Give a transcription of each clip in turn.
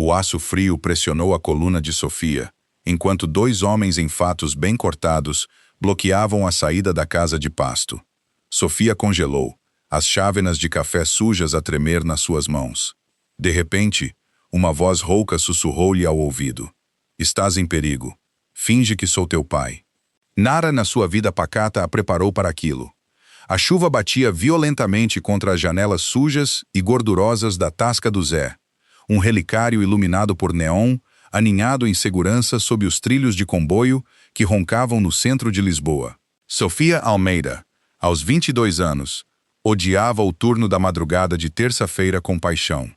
O aço frio pressionou a coluna de Sofia, enquanto dois homens em fatos bem cortados bloqueavam a saída da casa de pasto. Sofia congelou, as chávenas de café sujas a tremer nas suas mãos. De repente, uma voz rouca sussurrou-lhe ao ouvido. Estás em perigo. Finge que sou teu pai. Nara, na sua vida pacata, a preparou para aquilo. A chuva batia violentamente contra as janelas sujas e gordurosas da tasca do Zé, um relicário iluminado por neon, aninhado em segurança sob os trilhos de comboio que roncavam no centro de Lisboa. Sofia Almeida, aos 22 anos, odiava o turno da madrugada de terça-feira com paixão.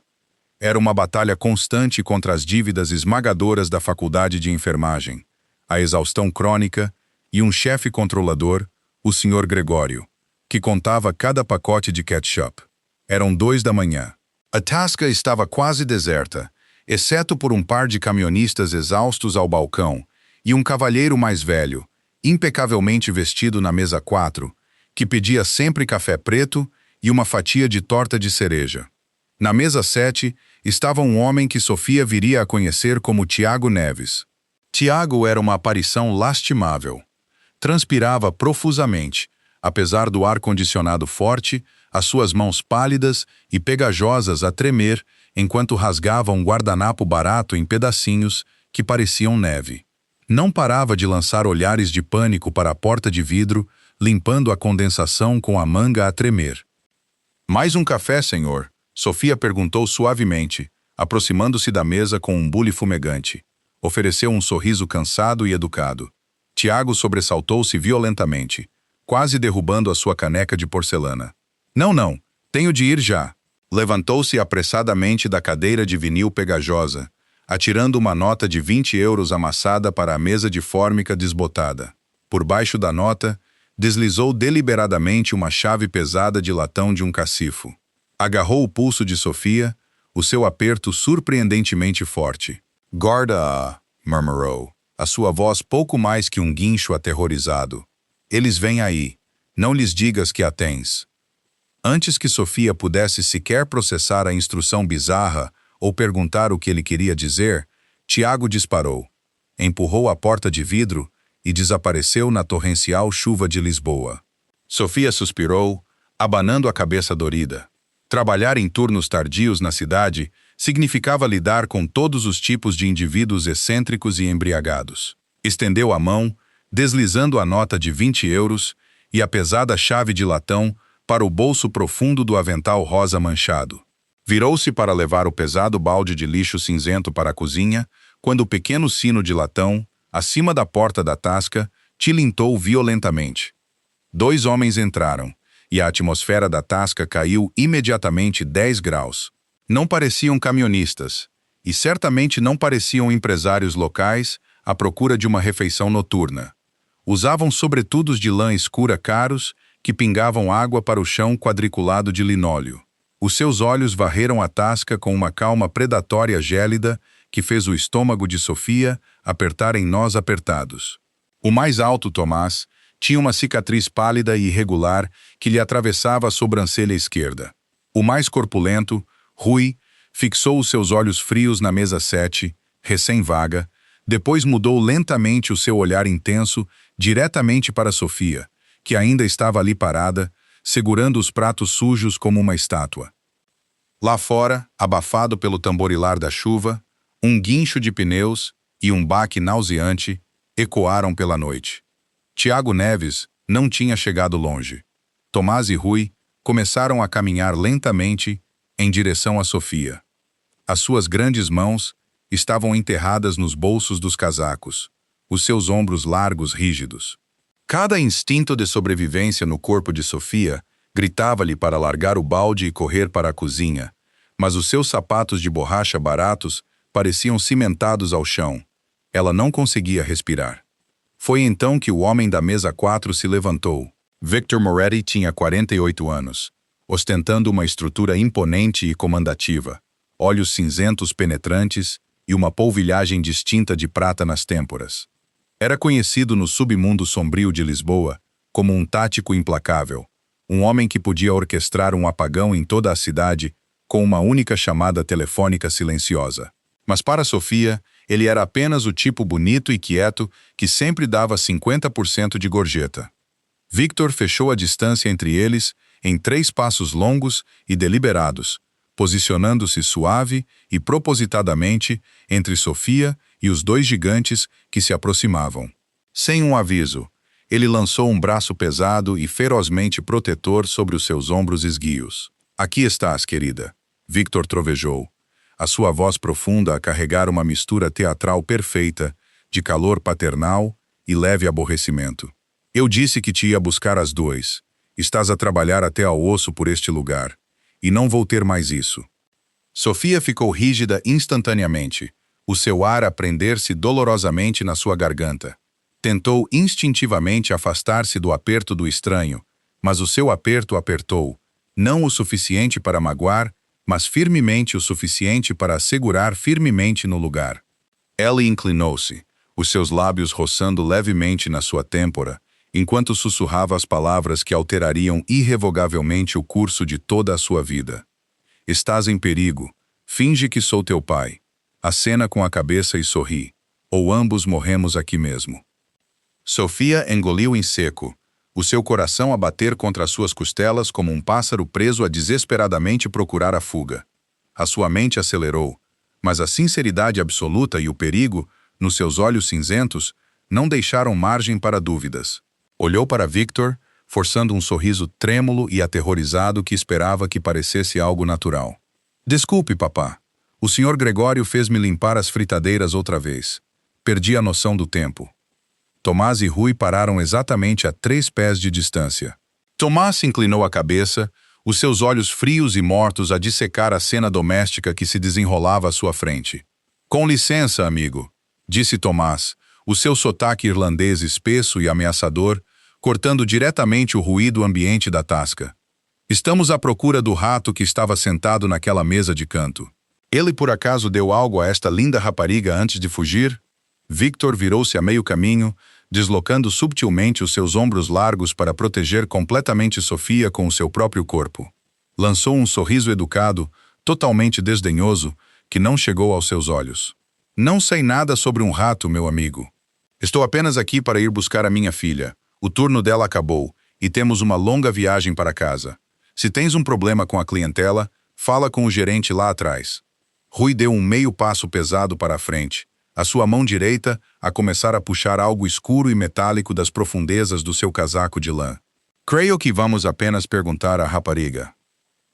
Era uma batalha constante contra as dívidas esmagadoras da faculdade de enfermagem, a exaustão crônica e um chefe controlador, o Sr. Gregório, que contava cada pacote de ketchup. Eram 2 da manhã. A tasca estava quase deserta, exceto por um par de camionistas exaustos ao balcão e um cavalheiro mais velho, impecavelmente vestido na mesa 4, que pedia sempre café preto e uma fatia de torta de cereja. Na mesa 7 estava um homem que Sofia viria a conhecer como Tiago Neves. Tiago era uma aparição lastimável. Transpirava profusamente, apesar do ar-condicionado forte, as suas mãos pálidas e pegajosas a tremer enquanto rasgava um guardanapo barato em pedacinhos que pareciam neve. Não parava de lançar olhares de pânico para a porta de vidro, limpando a condensação com a manga a tremer. Mais um café, senhor? Sofia perguntou suavemente, aproximando-se da mesa com um bule fumegante. Ofereceu um sorriso cansado e educado. Tiago sobressaltou-se violentamente, quase derrubando a sua caneca de porcelana. Não, tenho de ir já. Levantou-se apressadamente da cadeira de vinil pegajosa, atirando uma nota de 20 euros amassada para a mesa de fórmica desbotada. Por baixo da nota, deslizou deliberadamente uma chave pesada de latão de um cacifo. Agarrou o pulso de Sofia, o seu aperto surpreendentemente forte. Guarda-a, murmurou, a sua voz pouco mais que um guincho aterrorizado. Eles vêm aí. Não lhes digas que a tens. Antes que Sofia pudesse sequer processar a instrução bizarra ou perguntar o que ele queria dizer, Tiago disparou, empurrou a porta de vidro e desapareceu na torrencial chuva de Lisboa. Sofia suspirou, abanando a cabeça dorida. Trabalhar em turnos tardios na cidade significava lidar com todos os tipos de indivíduos excêntricos e embriagados. Estendeu a mão, deslizando a nota de 20 euros e a pesada chave de latão para o bolso profundo do avental rosa manchado. Virou-se para levar o pesado balde de lixo cinzento para a cozinha, quando o pequeno sino de latão, acima da porta da tasca, tilintou violentamente. 2 homens entraram, e a atmosfera da tasca caiu imediatamente 10 graus. Não pareciam camionistas, e certamente não pareciam empresários locais à procura de uma refeição noturna. Usavam sobretudos de lã escura caros que pingavam água para o chão quadriculado de linóleo. Os seus olhos varreram a tasca com uma calma predatória gélida que fez o estômago de Sofia apertar em nós apertados. O mais alto, Tomás, tinha uma cicatriz pálida e irregular que lhe atravessava a sobrancelha esquerda. O mais corpulento, Rui, fixou os seus olhos frios na mesa 7, recém-vaga, depois mudou lentamente o seu olhar intenso diretamente para Sofia, que ainda estava ali parada, segurando os pratos sujos como uma estátua. Lá fora, abafado pelo tamborilar da chuva, um guincho de pneus e um baque nauseante ecoaram pela noite. Tiago Neves não tinha chegado longe. Tomás e Rui começaram a caminhar lentamente em direção a Sofia. As suas grandes mãos estavam enterradas nos bolsos dos casacos, os seus ombros largos rígidos. Cada instinto de sobrevivência no corpo de Sofia gritava-lhe para largar o balde e correr para a cozinha, mas os seus sapatos de borracha baratos pareciam cimentados ao chão. Ela não conseguia respirar. Foi então que o homem da mesa 4 se levantou. Victor Moretti tinha 48 anos, ostentando uma estrutura imponente e comandativa, olhos cinzentos penetrantes e uma polvilhagem distinta de prata nas têmporas. Era conhecido no submundo sombrio de Lisboa como um tático implacável, um homem que podia orquestrar um apagão em toda a cidade com uma única chamada telefônica silenciosa. Mas para Sofia, ele era apenas o tipo bonito e quieto que sempre dava 50% de gorjeta. Victor fechou a distância entre eles em 3 passos longos e deliberados, posicionando-se suave e propositadamente entre Sofia e os 2 gigantes que se aproximavam. Sem um aviso, ele lançou um braço pesado e ferozmente protetor sobre os seus ombros esguios. Aqui estás, querida, Victor trovejou, a sua voz profunda a carregar uma mistura teatral perfeita de calor paternal e leve aborrecimento. Eu disse que te ia buscar às 2. Estás a trabalhar até ao osso por este lugar, e não vou ter mais isso. Sofia ficou rígida instantaneamente, o seu ar a prender-se dolorosamente na sua garganta. Tentou instintivamente afastar-se do aperto do estranho, mas o seu aperto apertou, não o suficiente para magoar, mas firmemente o suficiente para a segurar firmemente no lugar. Ela inclinou-se, os seus lábios roçando levemente na sua têmpora, enquanto sussurrava as palavras que alterariam irrevogavelmente o curso de toda a sua vida. Estás em perigo. Finge que sou teu pai. Acena com a cabeça e sorri. Ou ambos morremos aqui mesmo. Sofia engoliu em seco, o seu coração a bater contra as suas costelas como um pássaro preso a desesperadamente procurar a fuga. A sua mente acelerou, mas a sinceridade absoluta e o perigo, nos seus olhos cinzentos, não deixaram margem para dúvidas. Olhou para Victor, forçando um sorriso trêmulo e aterrorizado que esperava que parecesse algo natural. Desculpe, papá. O Sr. Gregório fez-me limpar as fritadeiras outra vez. Perdi a noção do tempo. Tomás e Rui pararam exatamente a 3 pés de distância. Tomás inclinou a cabeça, os seus olhos frios e mortos a dissecar a cena doméstica que se desenrolava à sua frente. Com licença, amigo, disse Tomás, o seu sotaque irlandês espesso e ameaçador, cortando diretamente o ruído ambiente da tasca. Estamos à procura do rato que estava sentado naquela mesa de canto. Ele por acaso deu algo a esta linda rapariga antes de fugir? Victor virou-se a meio caminho, deslocando subtilmente os seus ombros largos para proteger completamente Sofia com o seu próprio corpo. Lançou um sorriso educado, totalmente desdenhoso, que não chegou aos seus olhos. Não sei nada sobre um rato, meu amigo. Estou apenas aqui para ir buscar a minha filha. O turno dela acabou, e temos uma longa viagem para casa. Se tens um problema com a clientela, fala com o gerente lá atrás. Rui deu um meio passo pesado para a frente, a sua mão direita a começar a puxar algo escuro e metálico das profundezas do seu casaco de lã. Creio que vamos apenas perguntar à rapariga.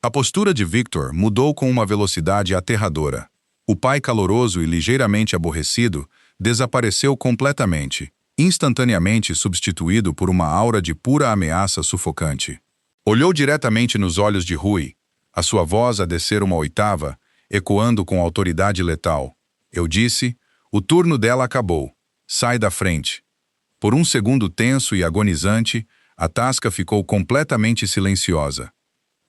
A postura de Victor mudou com uma velocidade aterradora. O pai caloroso e ligeiramente aborrecido desapareceu completamente, instantaneamente substituído por uma aura de pura ameaça sufocante. Olhou diretamente nos olhos de Rui, a sua voz a descer uma oitava, ecoando com autoridade letal. Eu disse, o turno dela acabou. Sai da frente. Por um segundo tenso e agonizante, a tasca ficou completamente silenciosa.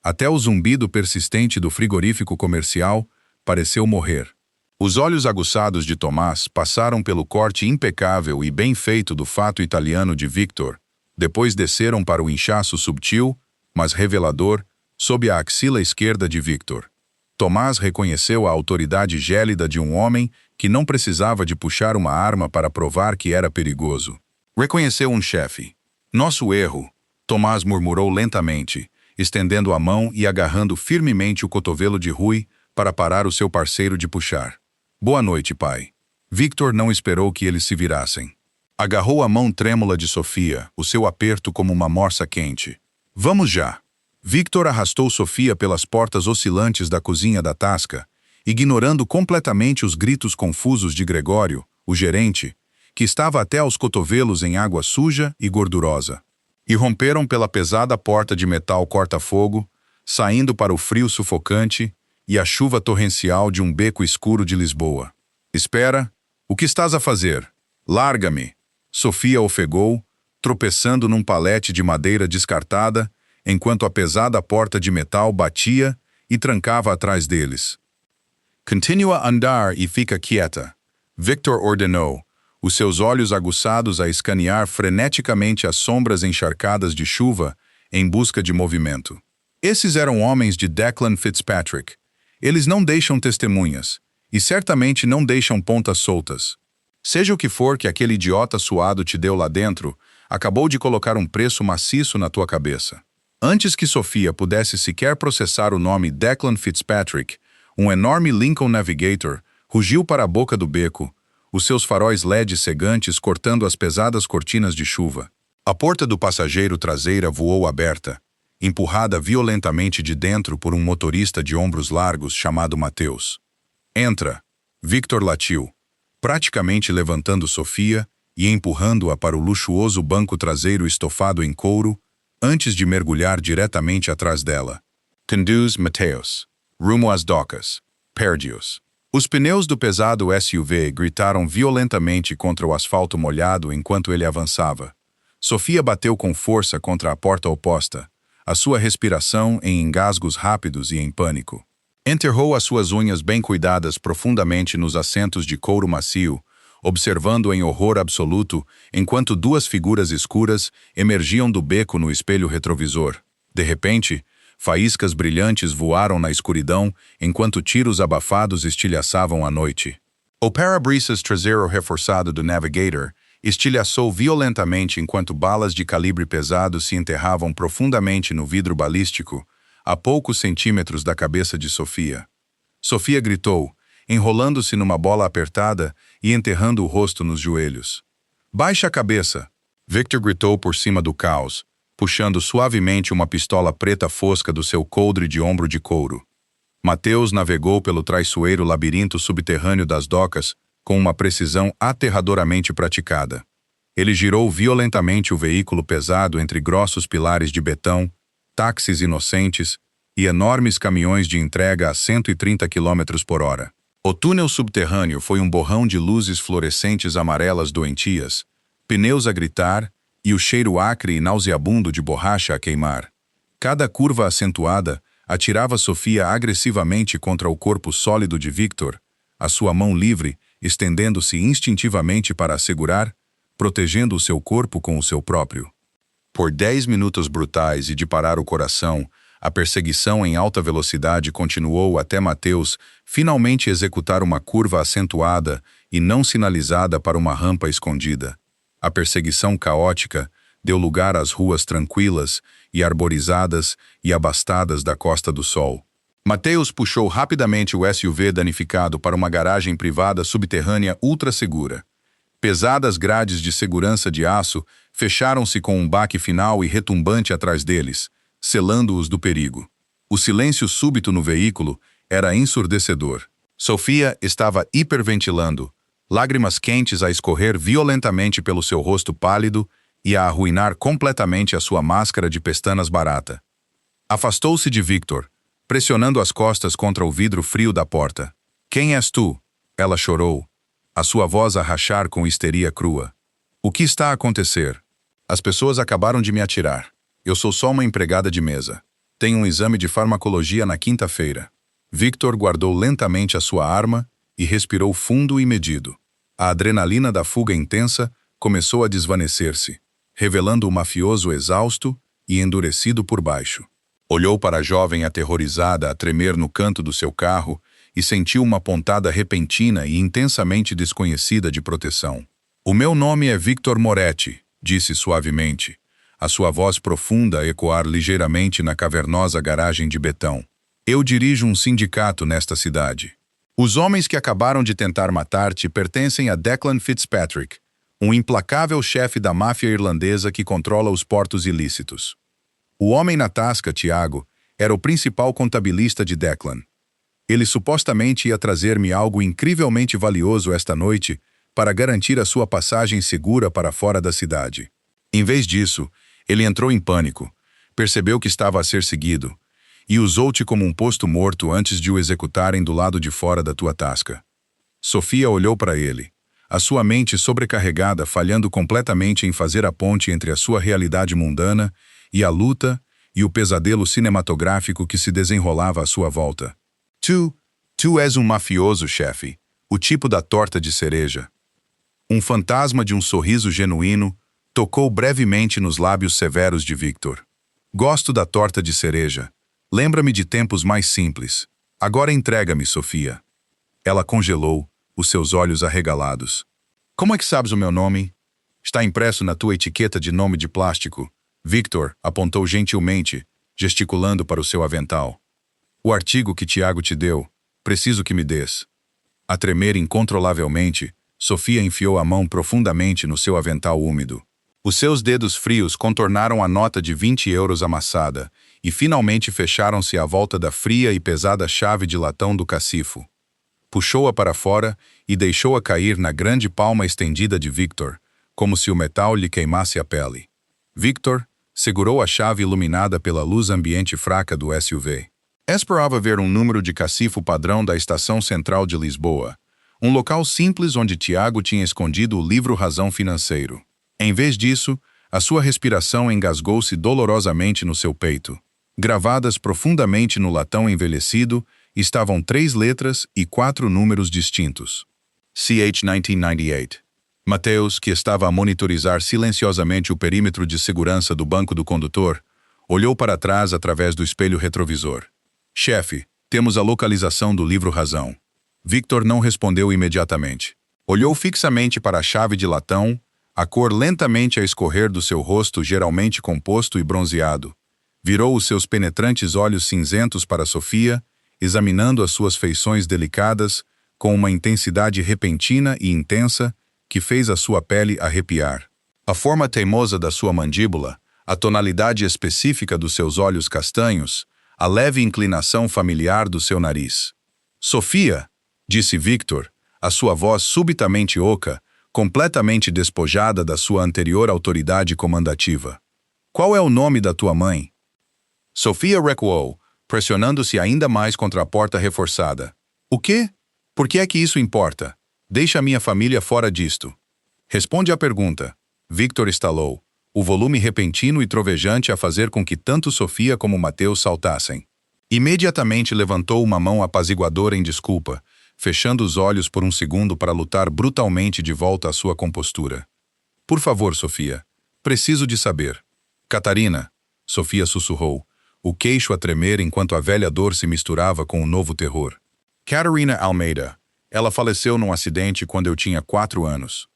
Até o zumbido persistente do frigorífico comercial pareceu morrer. Os olhos aguçados de Tomás passaram pelo corte impecável e bem feito do fato italiano de Victor, depois desceram para o inchaço subtil, mas revelador, sob a axila esquerda de Victor. Tomás reconheceu a autoridade gélida de um homem que não precisava de puxar uma arma para provar que era perigoso. Reconheceu um chefe. Nosso erro, Tomás murmurou lentamente, estendendo a mão e agarrando firmemente o cotovelo de Rui para parar o seu parceiro de puxar. Boa noite, pai. Victor não esperou que eles se virassem. Agarrou a mão trêmula de Sofia, o seu aperto como uma morsa quente. Vamos já. Victor arrastou Sofia pelas portas oscilantes da cozinha da tasca, ignorando completamente os gritos confusos de Gregório, o gerente, que estava até aos cotovelos em água suja e gordurosa. E romperam pela pesada porta de metal corta-fogo, saindo para o frio sufocante e a chuva torrencial de um beco escuro de Lisboa. Espera, o que estás a fazer? Larga-me! Sofia ofegou, tropeçando num palete de madeira descartada, enquanto a pesada porta de metal batia e trancava atrás deles. Continua a andar e fica quieta, Victor ordenou, os seus olhos aguçados a escanear freneticamente as sombras encharcadas de chuva em busca de movimento. Esses eram homens de Declan Fitzpatrick. Eles não deixam testemunhas. e certamente não deixam pontas soltas. Seja o que for que aquele idiota suado te deu lá dentro, acabou de colocar um preço maciço na tua cabeça. Antes que Sofia pudesse sequer processar o nome Declan Fitzpatrick, um enorme Lincoln Navigator rugiu para a boca do beco, os seus faróis LED cegantes cortando as pesadas cortinas de chuva. A porta do passageiro traseira voou aberta, empurrada violentamente de dentro por um motorista de ombros largos chamado Mateus. Entra, Victor latiu, praticamente levantando Sofia e empurrando-a para o luxuoso banco traseiro estofado em couro, antes de mergulhar diretamente atrás dela. Conduz Mateus, rumo às docas. Perde-os. Os pneus do pesado SUV gritaram violentamente contra o asfalto molhado enquanto ele avançava. Sofia bateu com força contra a porta oposta, a sua respiração em engasgos rápidos e em pânico. Enterrou as suas unhas bem cuidadas profundamente nos assentos de couro macio, observando em horror absoluto enquanto duas figuras escuras emergiam do beco no espelho retrovisor. De repente, faíscas brilhantes voaram na escuridão enquanto tiros abafados estilhaçavam a noite. O para-brisas traseiro reforçado do Navigator estilhaçou violentamente enquanto balas de calibre pesado se enterravam profundamente no vidro balístico, a poucos centímetros da cabeça de Sofia. Sofia gritou, enrolando-se numa bola apertada e enterrando o rosto nos joelhos. "Baixa a cabeça!" Victor gritou por cima do caos, puxando suavemente uma pistola preta fosca do seu coldre de ombro de couro. Mateus navegou pelo traiçoeiro labirinto subterrâneo das docas com uma precisão aterradoramente praticada. Ele girou violentamente o veículo pesado entre grossos pilares de betão, táxis inocentes e enormes caminhões de entrega a 130 km por hora. O túnel subterrâneo foi um borrão de luzes fluorescentes amarelas doentias, pneus a gritar e o cheiro acre e nauseabundo de borracha a queimar. Cada curva acentuada atirava Sofia agressivamente contra o corpo sólido de Victor, a sua mão livre estendendo-se instintivamente para a segurar, protegendo o seu corpo com o seu próprio. Por 10 minutos brutais e de parar o coração, a perseguição em alta velocidade continuou até Mateus finalmente executar uma curva acentuada e não sinalizada para uma rampa escondida. A perseguição caótica deu lugar às ruas tranquilas e arborizadas e abastadas da Costa do Sol. Mateus puxou rapidamente o SUV danificado para uma garagem privada subterrânea ultra segura. Pesadas grades de segurança de aço fecharam-se com um baque final e retumbante atrás deles, selando-os do perigo. O silêncio súbito no veículo era ensurdecedor. Sofia estava hiperventilando, lágrimas quentes a escorrer violentamente pelo seu rosto pálido e a arruinar completamente a sua máscara de pestanas barata. Afastou-se de Victor, pressionando as costas contra o vidro frio da porta. "Quem és tu?" Ela chorou, a sua voz a rachar com histeria crua. "O que está a acontecer?" "As pessoas acabaram de me atirar. Eu sou só uma empregada de mesa. Tenho um exame de farmacologia na quinta-feira." Victor guardou lentamente a sua arma e respirou fundo e medido. A adrenalina da fuga intensa começou a desvanecer-se, revelando o mafioso exausto e endurecido por baixo. Olhou para a jovem aterrorizada a tremer no canto do seu carro e sentiu uma pontada repentina e intensamente desconhecida de proteção. "O meu nome é Victor Moretti", disse suavemente, a sua voz profunda a ecoar ligeiramente na cavernosa garagem de betão. "Eu dirijo um sindicato nesta cidade. Os homens que acabaram de tentar matar-te pertencem a Declan Fitzpatrick, um implacável chefe da máfia irlandesa que controla os portos ilícitos. O homem na tasca, Tiago, era o principal contabilista de Declan. Ele supostamente ia trazer-me algo incrivelmente valioso esta noite para garantir a sua passagem segura para fora da cidade. Em vez disso, ele entrou em pânico, percebeu que estava a ser seguido e usou-te como um posto morto antes de o executarem do lado de fora da tua tasca." Sofia olhou para ele, a sua mente sobrecarregada falhando completamente em fazer a ponte entre a sua realidade mundana e a luta e o pesadelo cinematográfico que se desenrolava à sua volta. Tu és um mafioso, chefe, o tipo da torta de cereja." Um fantasma de um sorriso genuíno tocou brevemente nos lábios severos de Victor. "Gosto da torta de cereja. Lembra-me de tempos mais simples. Agora entrega-me, Sofia." Ela congelou, os seus olhos arregalados. Como é que sabes o meu nome? Está impresso na tua etiqueta de nome de plástico. Victor apontou gentilmente, gesticulando para o seu avental. O artigo que Tiago te deu, preciso que me des. A tremer incontrolavelmente, Sofia enfiou a mão profundamente no seu avental úmido. Os seus dedos frios contornaram a nota de 20 euros amassada e finalmente fecharam-se à volta da fria e pesada chave de latão do cacifo. Puxou-a para fora e deixou-a cair na grande palma estendida de Victor, como se o metal lhe queimasse a pele. Victor segurou a chave iluminada pela luz ambiente fraca do SUV. Esperava ver um número de cacifo padrão da Estação Central de Lisboa, um local simples onde Tiago tinha escondido o livro Razão Financeiro. Em vez disso, a sua respiração engasgou-se dolorosamente no seu peito. Gravadas profundamente no latão envelhecido, estavam 3 letras e 4 números distintos. CH 1998. Mateus, que estava a monitorizar silenciosamente o perímetro de segurança do banco do condutor, olhou para trás através do espelho retrovisor. Chefe, temos a localização do livro Razão. Victor não respondeu imediatamente. Olhou fixamente para a chave de latão, a cor lentamente a escorrer do seu rosto geralmente composto e bronzeado. Virou os seus penetrantes olhos cinzentos para Sofia, examinando as suas feições delicadas, com uma intensidade repentina e intensa que fez a sua pele arrepiar. A forma teimosa da sua mandíbula, a tonalidade específica dos seus olhos castanhos, a leve inclinação familiar do seu nariz. Sofia, disse Victor, a sua voz subitamente oca, completamente despojada da sua anterior autoridade comandativa. Qual é o nome da tua mãe? Sofia recuou, pressionando-se ainda mais contra a porta reforçada. O quê? Por que é que isso importa? Deixa a minha família fora disto. Responde à pergunta. Victor estalou, o volume repentino e trovejante a fazer com que tanto Sofia como Mateus saltassem. Imediatamente levantou uma mão apaziguadora em desculpa, fechando os olhos por um segundo para lutar brutalmente de volta à sua compostura. Por favor, Sofia. Preciso de saber. Catarina, Sofia sussurrou, o queixo a tremer enquanto a velha dor se misturava com o novo terror. Catarina Almeida. Ela faleceu num acidente quando eu tinha 4 anos.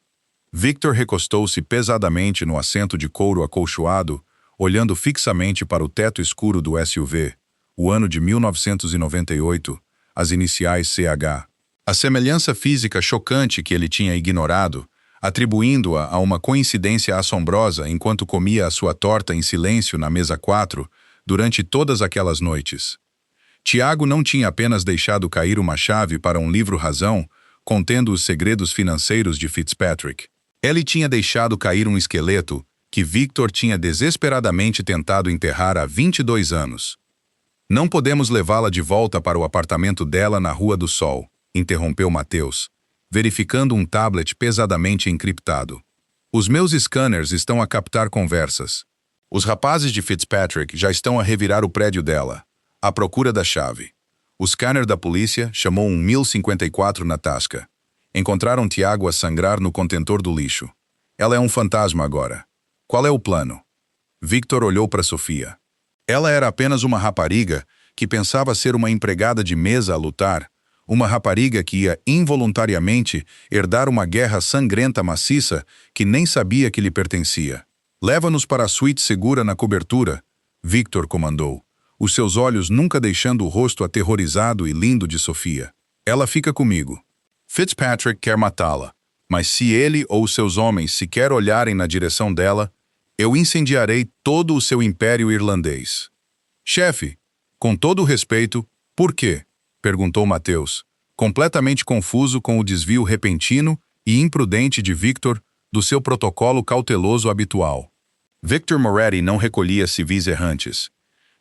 Victor recostou-se pesadamente no assento de couro acolchoado, olhando fixamente para o teto escuro do SUV, o ano de 1998, as iniciais CH. A semelhança física chocante que ele tinha ignorado, atribuindo-a a uma coincidência assombrosa enquanto comia a sua torta em silêncio na mesa 4 durante todas aquelas noites. Tiago não tinha apenas deixado cair uma chave para um livro Razão, contendo os segredos financeiros de Fitzpatrick. Ele tinha deixado cair um esqueleto que Victor tinha desesperadamente tentado enterrar há 22 anos. Não podemos levá-la de volta para o apartamento dela na Rua do Sol, interrompeu Mateus, verificando um tablet pesadamente encriptado. Os meus scanners estão a captar conversas. Os rapazes de Fitzpatrick já estão a revirar o prédio dela, à procura da chave. O scanner da polícia chamou um 1054 na tasca. Encontraram Tiago a sangrar no contentor do lixo. Ela é um fantasma agora. Qual é o plano? Victor olhou para Sofia. Ela era apenas uma rapariga que pensava ser uma empregada de mesa a lutar, uma rapariga que ia involuntariamente herdar uma guerra sangrenta maciça que nem sabia que lhe pertencia. Leva-nos para a suíte segura na cobertura, Victor comandou, os seus olhos nunca deixando o rosto aterrorizado e lindo de Sofia. Ela fica comigo. Fitzpatrick quer matá-la, mas se ele ou seus homens sequer olharem na direção dela, eu incendiarei todo o seu império irlandês. Chefe, com todo o respeito, por quê? Perguntou Mateus, completamente confuso com o desvio repentino e imprudente de Victor do seu protocolo cauteloso habitual. Victor Moretti não recolhia civis errantes.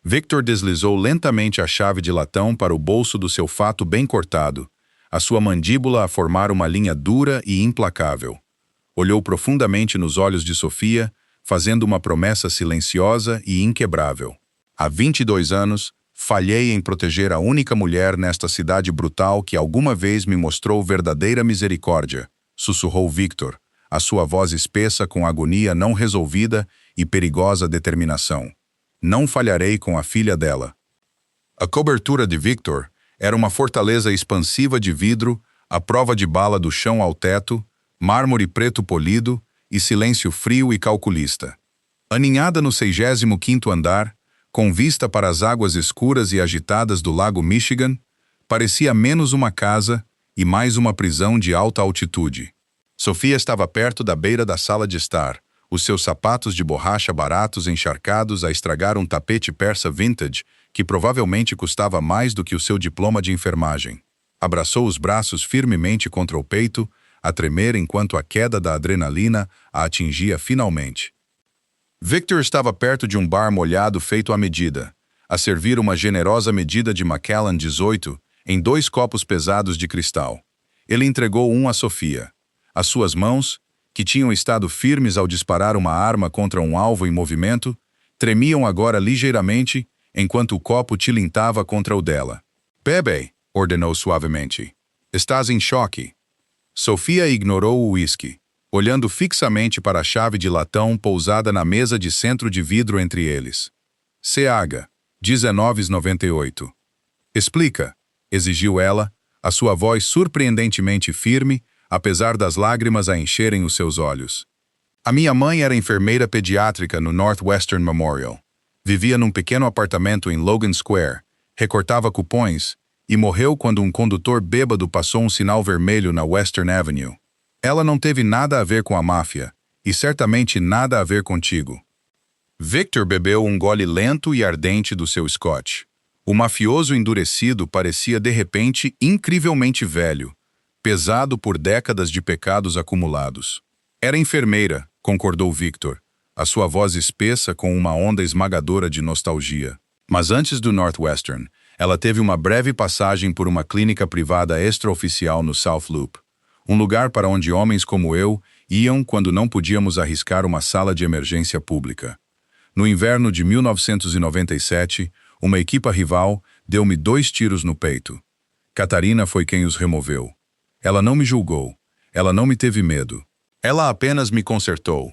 Victor deslizou lentamente a chave de latão para o bolso do seu fato bem cortado, a sua mandíbula a formar uma linha dura e implacável. Olhou profundamente nos olhos de Sofia, fazendo uma promessa silenciosa e inquebrável. Há 22 anos, falhei em proteger a única mulher nesta cidade brutal que alguma vez me mostrou verdadeira misericórdia, sussurrou Victor, a sua voz espessa com agonia não resolvida e perigosa determinação. Não falharei com a filha dela. A cobertura de Victor era uma fortaleza expansiva de vidro A prova de bala do chão ao teto, mármore preto polido e silêncio frio e calculista. Aninhada no 65º andar, com vista para as águas escuras e agitadas do lago Michigan, parecia menos uma casa e mais uma prisão de alta altitude. Sofia estava perto da beira da sala de estar, os seus sapatos de borracha baratos encharcados a estragar um tapete persa vintage que provavelmente custava mais do que o seu diploma de enfermagem. Abraçou os braços firmemente contra o peito, a tremer enquanto a queda da adrenalina a atingia finalmente. Victor estava perto de um bar molhado feito à medida, a servir uma generosa medida de Macallan 18 em 2 copos pesados de cristal. Ele entregou um a Sofia. As suas mãos, que tinham estado firmes ao disparar uma arma contra um alvo em movimento, tremiam agora ligeiramente enquanto o copo tilintava contra o dela. "Bebe", ordenou suavemente. "Estás em choque." Sofia ignorou o uísque, olhando fixamente para a chave de latão pousada na mesa de centro de vidro entre eles. "CH, 1998. "Explica", exigiu ela, a sua voz surpreendentemente firme, apesar das lágrimas a encherem os seus olhos. "A minha mãe era enfermeira pediátrica no Northwestern Memorial. Vivia num pequeno apartamento em Logan Square, recortava cupons e morreu quando um condutor bêbado passou um sinal vermelho na Western Avenue. Ela não teve nada a ver com a máfia, e certamente nada a ver contigo." Victor bebeu um gole lento e ardente do seu scotch. O mafioso endurecido parecia de repente incrivelmente velho, pesado por décadas de pecados acumulados. "Era enfermeira", concordou Victor, a sua voz espessa com uma onda esmagadora de nostalgia. "Mas antes do Northwestern, ela teve uma breve passagem por uma clínica privada extraoficial no South Loop, um lugar para onde homens como eu iam quando não podíamos arriscar uma sala de emergência pública. No inverno de 1997, uma equipa rival deu-me 2 tiros no peito. Catarina foi quem os removeu. Ela não me julgou. Ela não me teve medo. Ela apenas me consertou."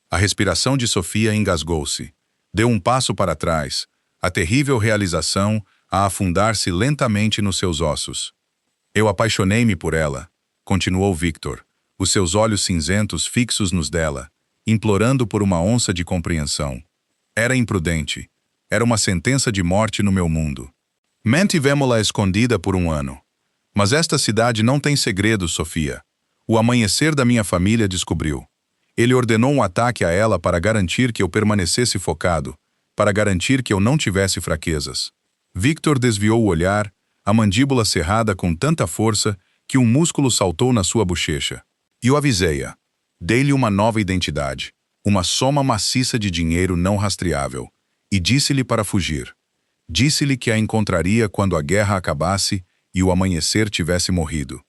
A respiração de Sofia engasgou-se. Deu um passo para trás, a terrível realização a afundar-se lentamente nos seus ossos. "Eu apaixonei-me por ela", continuou Victor, os seus olhos cinzentos fixos nos dela, implorando por uma onça de compreensão. "Era imprudente. Era uma sentença de morte no meu mundo. Mantivemos-la escondida por 1 ano. Mas esta cidade não tem segredos, Sofia. O amanhecer da minha família descobriu. Ele ordenou um ataque a ela para garantir que eu permanecesse focado, para garantir que eu não tivesse fraquezas." Victor desviou o olhar, a mandíbula cerrada com tanta força que um músculo saltou na sua bochecha. "E eu avisei-a. Dei-lhe uma nova identidade, uma soma maciça de dinheiro não rastreável, e disse-lhe para fugir. Disse-lhe que a encontraria quando a guerra acabasse e o amanhecer tivesse morrido.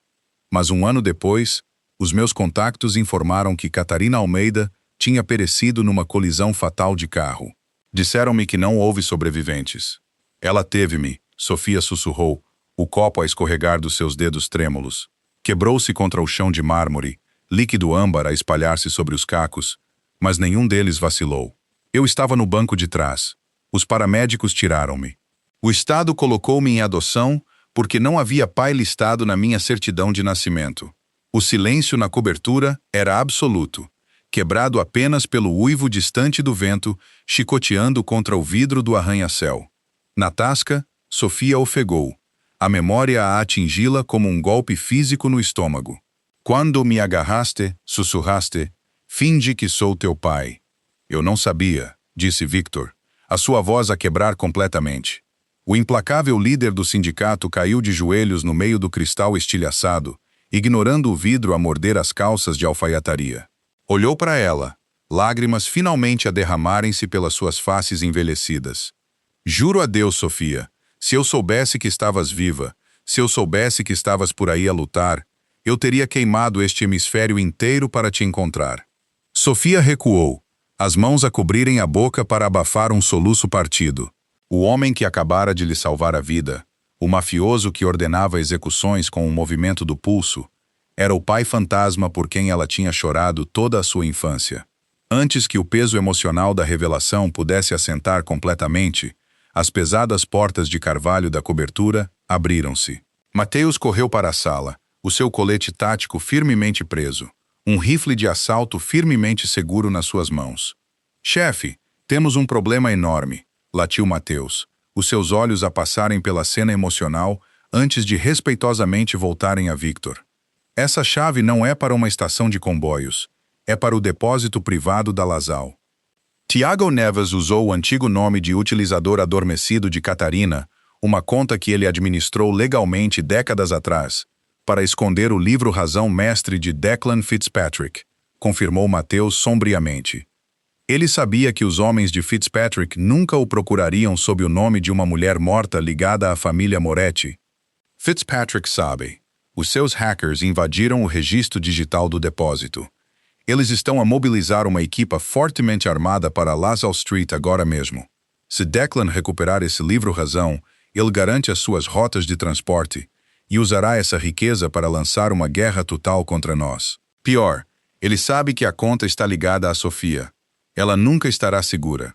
Mas 1 ano depois, os meus contactos informaram que Catarina Almeida tinha perecido numa colisão fatal de carro. Disseram-me que não houve sobreviventes. Ela teve-me", Sofia sussurrou, o copo a escorregar dos seus dedos trêmulos. Quebrou-se contra o chão de mármore, líquido âmbar a espalhar-se sobre os cacos, mas nenhum deles vacilou. Eu estava no banco de trás. Os paramédicos tiraram-me. O Estado colocou-me em adoção porque não havia pai listado na minha certidão de nascimento. O silêncio na cobertura era absoluto, quebrado apenas pelo uivo distante do vento chicoteando contra o vidro do arranha-céu. Na tasca, Sofia ofegou, a memória a atingi-la como um golpe físico no estômago. "Quando me agarraste, sussurraste, finge que sou teu pai." "Eu não sabia", disse Victor, a sua voz a quebrar completamente. O implacável líder do sindicato caiu de joelhos no meio do cristal estilhaçado, ignorando o vidro a morder as calças de alfaiataria. Olhou para ela, lágrimas finalmente a derramarem-se pelas suas faces envelhecidas. "Juro a Deus, Sofia, se eu soubesse que estavas viva, se eu soubesse que estavas por aí a lutar, eu teria queimado este hemisfério inteiro para te encontrar." Sofia recuou, as mãos a cobrirem a boca para abafar um soluço partido. O homem que acabara de lhe salvar a vida, o mafioso que ordenava execuções com um movimento do pulso, era o pai fantasma por quem ela tinha chorado toda a sua infância. Antes que o peso emocional da revelação pudesse assentar completamente, as pesadas portas de carvalho da cobertura abriram-se. Mateus correu para a sala, o seu colete tático firmemente preso, um rifle de assalto firmemente seguro nas suas mãos. Chefe, temos um problema enorme, latiu Mateus, os seus olhos a passarem pela cena emocional antes de respeitosamente voltarem a Victor. Essa chave não é para uma estação de comboios, é para o depósito privado da Lazal. Tiago Neves usou o antigo nome de utilizador adormecido de Catarina, uma conta que ele administrou legalmente décadas atrás, para esconder o livro-razão mestre de Declan Fitzpatrick, confirmou Mateus sombriamente. Ele sabia que os homens de Fitzpatrick nunca o procurariam sob o nome de uma mulher morta ligada à família Moretti. Fitzpatrick sabe. Os seus hackers invadiram o registro digital do depósito. Eles estão a mobilizar uma equipa fortemente armada para Lazal Street agora mesmo. Se Declan recuperar esse livro-razão, ele garante as suas rotas de transporte e usará essa riqueza para lançar uma guerra total contra nós. Pior, ele sabe que a conta está ligada a Sofia. Ela nunca estará segura.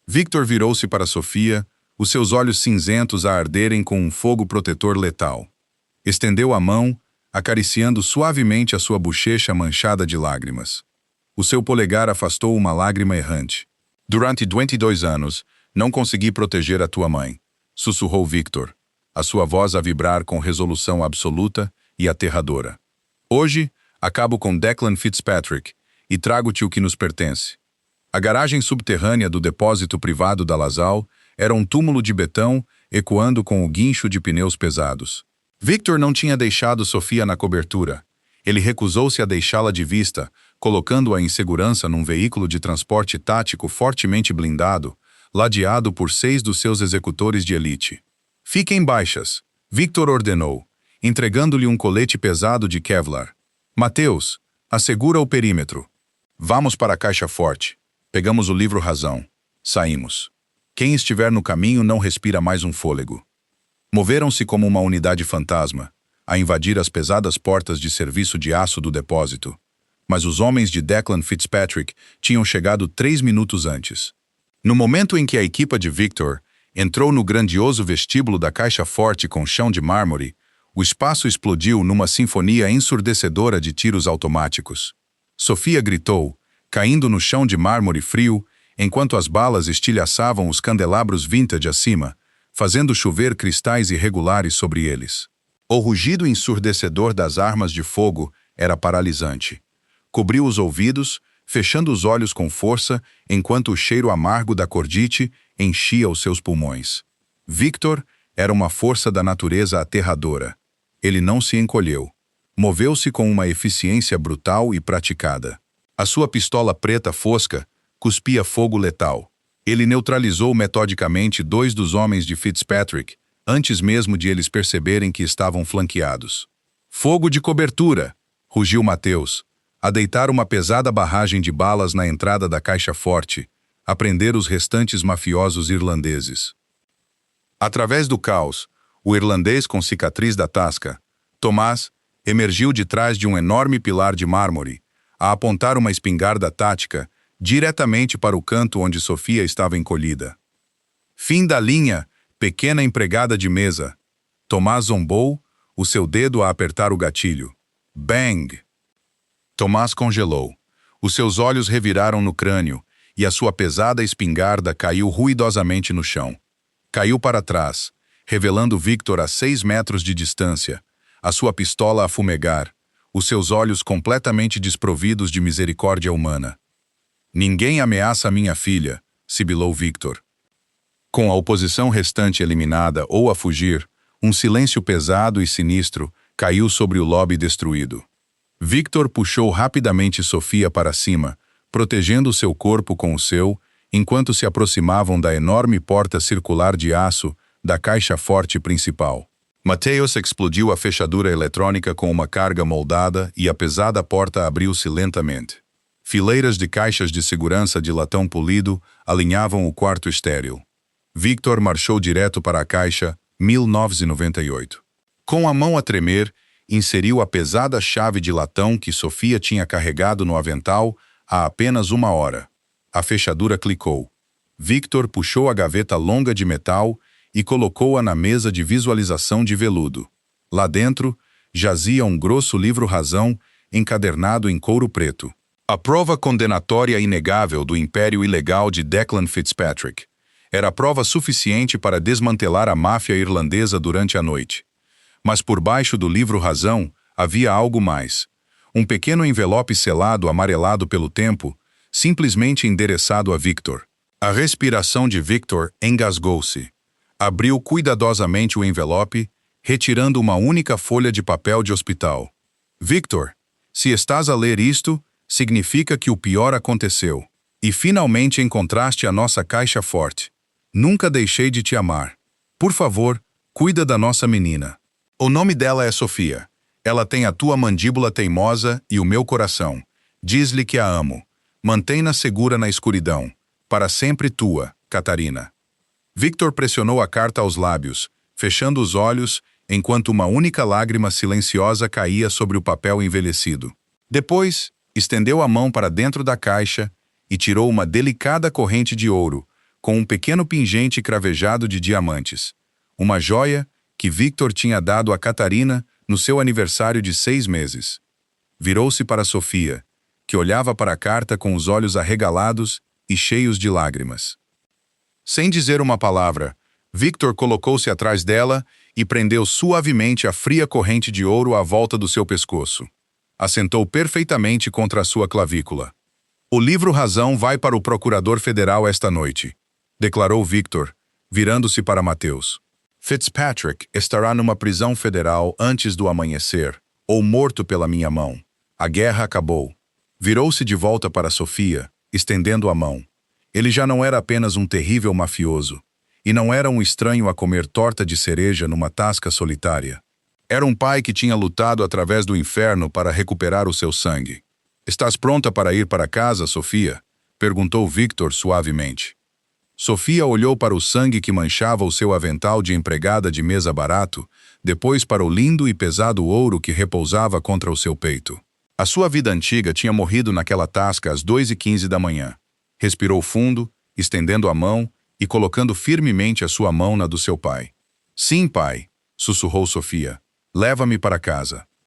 Victor virou-se para Sofia, os seus olhos cinzentos a arderem com um fogo protetor letal. Estendeu a mão, acariciando suavemente a sua bochecha manchada de lágrimas. O seu polegar afastou uma lágrima errante. Durante 22 anos, não consegui proteger a tua mãe, sussurrou Victor, a sua voz a vibrar com resolução absoluta e aterradora. Hoje, acabo com Declan Fitzpatrick e trago-te o que nos pertence. A garagem subterrânea do depósito privado da Lazal era um túmulo de betão ecoando com o guincho de pneus pesados. Victor não tinha deixado Sofia na cobertura. Ele recusou-se a deixá-la de vista, colocando-a em segurança num veículo de transporte tático fortemente blindado, ladeado por 6 dos seus executores de elite. Fiquem baixas, Victor ordenou, entregando-lhe um colete pesado de Kevlar. Mateus, assegura o perímetro. Vamos para a caixa forte. Pegamos o livro-razão. Saímos. Quem estiver no caminho não respira mais um fôlego. Moveram-se como uma unidade fantasma, a invadir as pesadas portas de serviço de aço do depósito. Mas os homens de Declan Fitzpatrick tinham chegado 3 minutos antes. No momento em que a equipa de Victor entrou no grandioso vestíbulo da caixa forte com chão de mármore, o espaço explodiu numa sinfonia ensurdecedora de tiros automáticos. Sofia gritou, caindo no chão de mármore frio, enquanto as balas estilhaçavam os candelabros vintage acima, fazendo chover cristais irregulares sobre eles. O rugido ensurdecedor das armas de fogo era paralisante. Cobriu os ouvidos, fechando os olhos com força, enquanto o cheiro amargo da cordite enchia os seus pulmões. Victor era uma força da natureza aterradora. Ele não se encolheu. Moveu-se com uma eficiência brutal e praticada. A sua pistola preta fosca cuspia fogo letal. Ele neutralizou metodicamente 2 dos homens de Fitzpatrick, antes mesmo de eles perceberem que estavam flanqueados. Fogo de cobertura! Rugiu Mateus, a deitar uma pesada barragem de balas na entrada da caixa forte, a prender os restantes mafiosos irlandeses. Através do caos, o irlandês com cicatriz da tasca, Tomás, emergiu de trás de um enorme pilar de mármore, a apontar uma espingarda tática diretamente para o canto onde Sofia estava encolhida. Fim da linha, pequena empregada de mesa. Tomás zombou, o seu dedo a apertar o gatilho. Bang! Tomás congelou. Os seus olhos reviraram no crânio e a sua pesada espingarda caiu ruidosamente no chão. Caiu para trás, revelando Victor a 6 metros de distância, a sua pistola a fumegar, os seus olhos completamente desprovidos de misericórdia humana. Ninguém ameaça minha filha, sibilou Victor. Com a oposição restante eliminada ou a fugir, um silêncio pesado e sinistro caiu sobre o lobby destruído. Victor puxou rapidamente Sofia para cima, protegendo seu corpo com o seu, enquanto se aproximavam da enorme porta circular de aço da caixa forte principal. Mateus explodiu a fechadura eletrônica com uma carga moldada e a pesada porta abriu-se lentamente. Fileiras de caixas de segurança de latão polido alinhavam o quarto estéril. Victor marchou direto para a caixa 1998. Com a mão a tremer, inseriu a pesada chave de latão que Sofia tinha carregado no avental há apenas 1 hora. A fechadura clicou. Victor puxou a gaveta longa de metal e colocou-a na mesa de visualização de veludo. Lá dentro, jazia um grosso livro-razão encadernado em couro preto. A prova condenatória inegável do império ilegal de Declan Fitzpatrick. Era prova suficiente para desmantelar a máfia irlandesa durante a noite. Mas por baixo do livro-razão havia algo mais. Um pequeno envelope selado amarelado pelo tempo, simplesmente endereçado a Victor. A respiração de Victor engasgou-se. Abriu cuidadosamente o envelope, retirando uma única folha de papel de hospital. Victor, se estás a ler isto, significa que o pior aconteceu. E finalmente encontraste a nossa caixa forte. Nunca deixei de te amar. Por favor, cuida da nossa menina. O nome dela é Sofia. Ela tem a tua mandíbula teimosa e o meu coração. Diz-lhe que a amo. Mantém-na segura na escuridão. Para sempre tua, Catarina. Victor pressionou a carta aos lábios, fechando os olhos, enquanto uma única lágrima silenciosa caía sobre o papel envelhecido. Depois, estendeu a mão para dentro da caixa e tirou uma delicada corrente de ouro, com um pequeno pingente cravejado de diamantes. Uma joia que Victor tinha dado a Catarina no seu aniversário de 6 meses. Virou-se para Sofia, que olhava para a carta com os olhos arregalados e cheios de lágrimas. Sem dizer uma palavra, Victor colocou-se atrás dela e prendeu suavemente a fria corrente de ouro à volta do seu pescoço. Assentou perfeitamente contra a sua clavícula. O livro-razão vai para o procurador federal esta noite, declarou Victor, virando-se para Mateus. Fitzpatrick estará numa prisão federal antes do amanhecer, ou morto pela minha mão. A guerra acabou. Virou-se de volta para Sofia, estendendo a mão. Ele já não era apenas um terrível mafioso, e não era um estranho a comer torta de cereja numa tasca solitária. Era um pai que tinha lutado através do inferno para recuperar o seu sangue. Estás pronta para ir para casa, Sofia? Perguntou Victor suavemente. Sofia olhou para o sangue que manchava o seu avental de empregada de mesa barato, depois para o lindo e pesado ouro que repousava contra o seu peito. A sua vida antiga tinha morrido naquela tasca às 2h15 da manhã. Respirou fundo, estendendo a mão e colocando firmemente a sua mão na do seu pai. Sim, pai, sussurrou Sofia. Leva-me para casa.